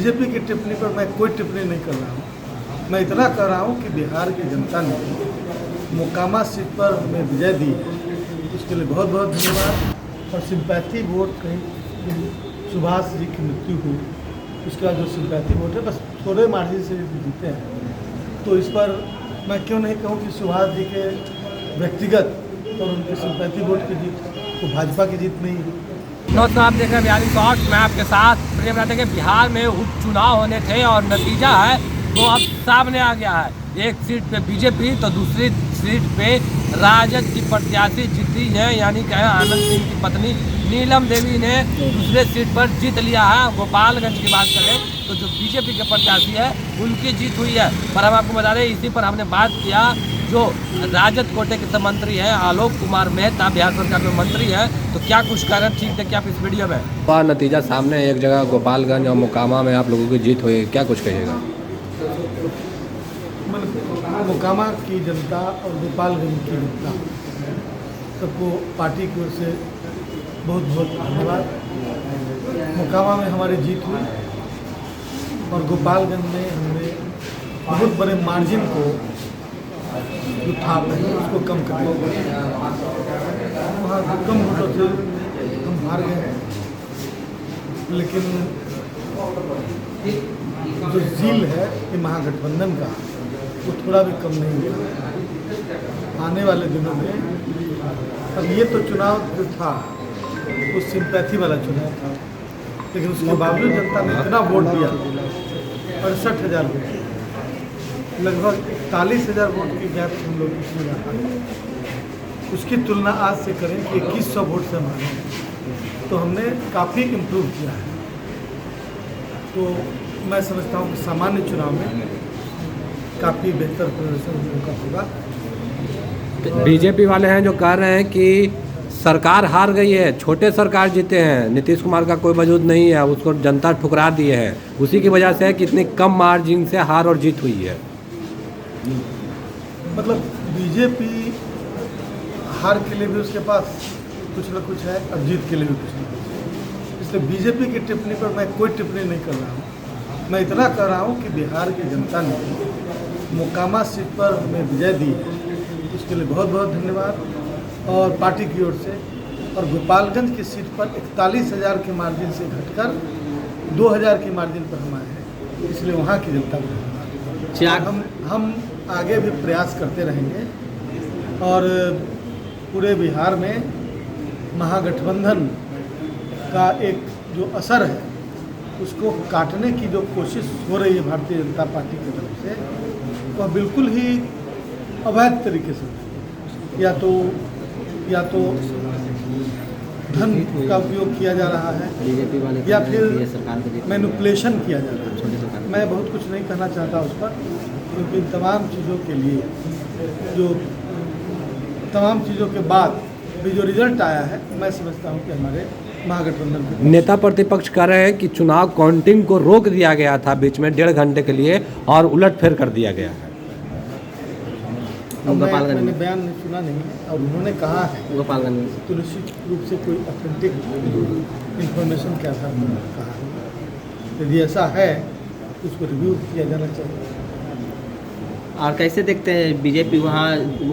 BJP की टिप्पणी पर मैं कोई टिप्पणी नहीं कर रहा हूँ। मैं इतना कह रहा हूँ कि बिहार की जनता ने मोकामा सीट पर हमें विजय दी है, उसके लिए बहुत बहुत धन्यवाद। और सिंपैथी वोट कहीं सुभाष जी की मृत्यु हुई, उसके बाद जो सिंपैथी वोट है बस थोड़े मार्जिन से जीते हैं, तो इस पर मैं क्यों नहीं कहूँ कि सुभाष जी के व्यक्तिगत और उनके सिंपैथी वोट की जीत तो भाजपा की जीत नहीं है। नमस्कार, आप देख रहे हैं बिहारी शॉर्ट। मैं आपके साथ प्रिय बताते हैं कि बिहार में उपचुनाव होने थे और नतीजा है वो अब सामने आ गया है। एक सीट पे बीजेपी तो दूसरी सीट पे राजद की प्रत्याशी जीती है, यानी कि आनंद सिंह की पत्नी नीलम देवी ने दूसरे सीट पर जीत लिया है। गोपालगंज की बात करें तो जो बीजेपी के प्रत्याशी है उनकी जीत हुई है। पर हम आपको बता दें, इसी पर हमने बात किया जो राजद कोटे के मंत्री हैं आलोक कुमार मेहता, बिहार सरकार में मंत्री है, तो क्या कुछ कारण ठीक थे, क्या आप इस वीडियो में नतीजा सामने एक जगह गोपालगंज और मोकामा में आप लोगों की जीत हुई, क्या कुछ कहिएगा? मोकामा की जनता और गोपालगंज की जनता सबको पार्टी की ओर से बहुत बहुत धन्यवाद। मोकामा में हमारी जीत हुई और गोपालगंज में हमने बहुत बड़े मार्जिन को जो था उसको कम कर दिया। वहाँ कम वोटों से हम हार गए हैं, लेकिन जो झील है ये महागठबंधन का वो थोड़ा भी कम नहीं हुआ। आने वाले दिनों में अब ये तो चुनाव जो था वो सिंपैथी वाला चुनाव था, लेकिन उसके बावजूद जनता ने इतना वोट दिया, 68,000 वोट, लगभग 41,000 वोट की गैप हम लोग इसमें रखा। उसकी तुलना आज से करें कि 2100 वोट से हमारे, तो हमने काफ़ी इम्प्रूव किया है। तो मैं समझता हूँ कि सामान्य चुनाव में काफ़ी बेहतर प्रदर्शन उनका होगा। बीजेपी वाले हैं जो कह रहे हैं कि सरकार हार गई है, छोटे सरकार जीते हैं, नीतीश कुमार का कोई वजूद नहीं है, उसको जनता ठुकरा दिए है, उसी की वजह से कितनी कम मार्जिन से हार और जीत हुई है। मतलब बीजेपी हार के लिए भी उसके पास कुछ न कुछ है और जीत के लिए भी कुछ न कुछ, इसलिए बीजेपी की टिप्पणी पर मैं कोई टिप्पणी नहीं कर रहा हूँ। मैं इतना कह रहा हूँ कि बिहार की जनता ने मोकामा सीट पर हमें विजय दी है, उसके लिए बहुत बहुत धन्यवाद और पार्टी की ओर से। और गोपालगंज की सीट पर 41,000 के मार्जिन से घटकर 2,000 की मार्जिन पर हम आए हैं, इसलिए वहाँ की जनता को धन्यवाद। हम आगे भी प्रयास करते रहेंगे और पूरे बिहार में महागठबंधन का एक जो असर है उसको काटने की जो कोशिश हो रही है भारतीय जनता पार्टी की तरफ से, वह बिल्कुल ही अवैध तरीके से या तो धन का उपयोग किया जा रहा है या फिर मैनिपुलेशन किया जा रहा है। मैं बहुत कुछ नहीं कहना चाहता उस पर, क्योंकि इन तमाम चीज़ों के लिए जो तमाम चीज़ों के बाद भी जो रिजल्ट आया है, मैं समझता हूँ कि हमारे महागठबंधन नेता प्रतिपक्ष कह रहे हैं कि चुनाव काउंटिंग को रोक दिया गया था बीच में 1.5 घंटे के लिए और उलटफेर कर दिया गया है। मैंने बयान नहीं सुना नहीं है और उन्होंने कहा है गोपालगंज में तो निश्चित रूप से कोई ऑथेंटिक इंफॉर्मेशन के आधार पर कहा है। यदि ऐसा है तो उसको रिव्यू किया जाना चाहिए। और कैसे देखते हैं बीजेपी वहाँ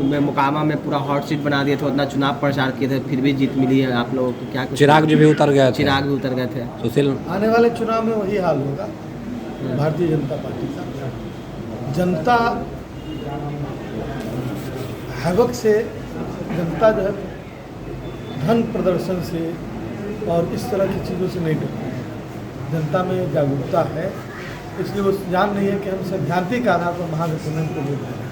में मोकामा में पूरा हॉट सीट बना दिए थे, उतना चुनाव प्रचार किए थे, फिर भी जीत मिली है आप लोगों को? क्या कुछ चिराग जी भी उतर गए थे। चिराग भी उतर गए थे। सुशील, आने वाले चुनाव में वही हाल होगा भारतीय जनता पार्टी का। जनता हैवक से, जनता जो है धन प्रदर्शन से और इस तरह की चीज़ों से नहीं डरती है। जनता में जागरूकता है, इसलिए वो जान रही है कि हम सैद्धांतिक आधार पर महागठबंधन को वोट देना है,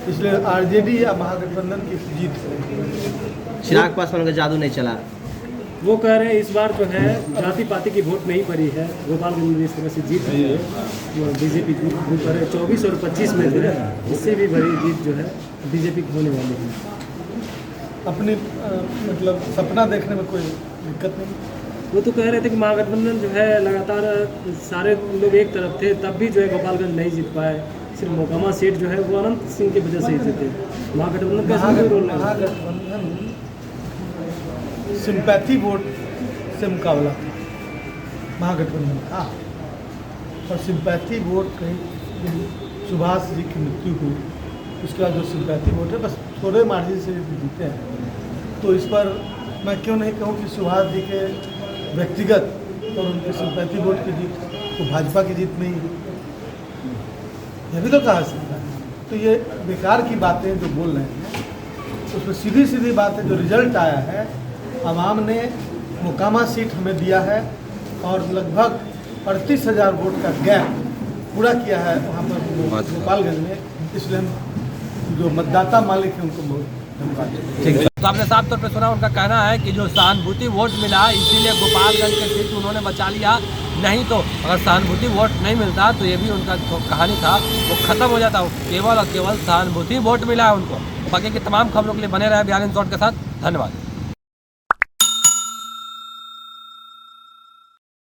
इसलिए आरजेडी या महागठबंधन की जीत है। चिराग पासवान का जादू नहीं चला। वो कह रहे हैं इस बार जो है जाति पाति की वोट नहीं पड़ी है, गोपालगंज में इस तरह से जीत हुई है। वो बीजेपी की वो कह रहे 24 और 25 में जो है इससे भी बड़ी जीत जो है बीजेपी की होने वाली है। अपनी मतलब सपना देखने में कोई दिक्कत नहीं। वो तो कह रहे थे कि महागठबंधन जो है लगातार सारे लोग एक तरफ थे, तब भी जो है गोपालगंज नहीं जीत पाए। सिर्फ मोकामा सीट जो है वो अनंत सिंह की वजह से ही जीते। महागठबंधन का महागठबंधन सिंपैथी वोट से मुकाबला था महागठबंधन का, और सिंपैथी वोट कहीं सुभाष जी की मृत्यु हुई, उसके बाद जो सिंपैथी वोट है बस थोड़े मार्जिन से जीते हैं। तो इस पर मैं क्यों नहीं कहूँ कि सुभाष जी के व्यक्तिगत और उनके सिंपैथी वोट की जीत तो भाजपा की जीत नहीं है, यह भी तो कहा सकता है। तो ये बेकार की बातें जो बोल रहे हैं, उसमें सीधी सीधी बात है। जो रिजल्ट आया है, आवाम ने मोकामा सीट हमें दिया है और लगभग 38,000 वोट का गैप पूरा किया है वहाँ पर गोपालगंज में, इसलिए हम जो मतदाता मालिक हैं उनको बहुत धन्यवाद देते हैं। तो आपने साफ तौर पे सुना, उनका कहना है कि जो सहानुभूति वोट मिला इसीलिए गोपालगंज के सीट उन्होंने बचा लिया, नहीं तो अगर सहानुभूति वोट नहीं मिलता तो ये भी उनका जो कहानी था वो खत्म हो जाता। केवल और केवल सहानुभूति वोट मिला है उनको। बाकी की तमाम खबरों के लिए बने रहे बिहार इन शॉर्ट के साथ। धन्यवाद।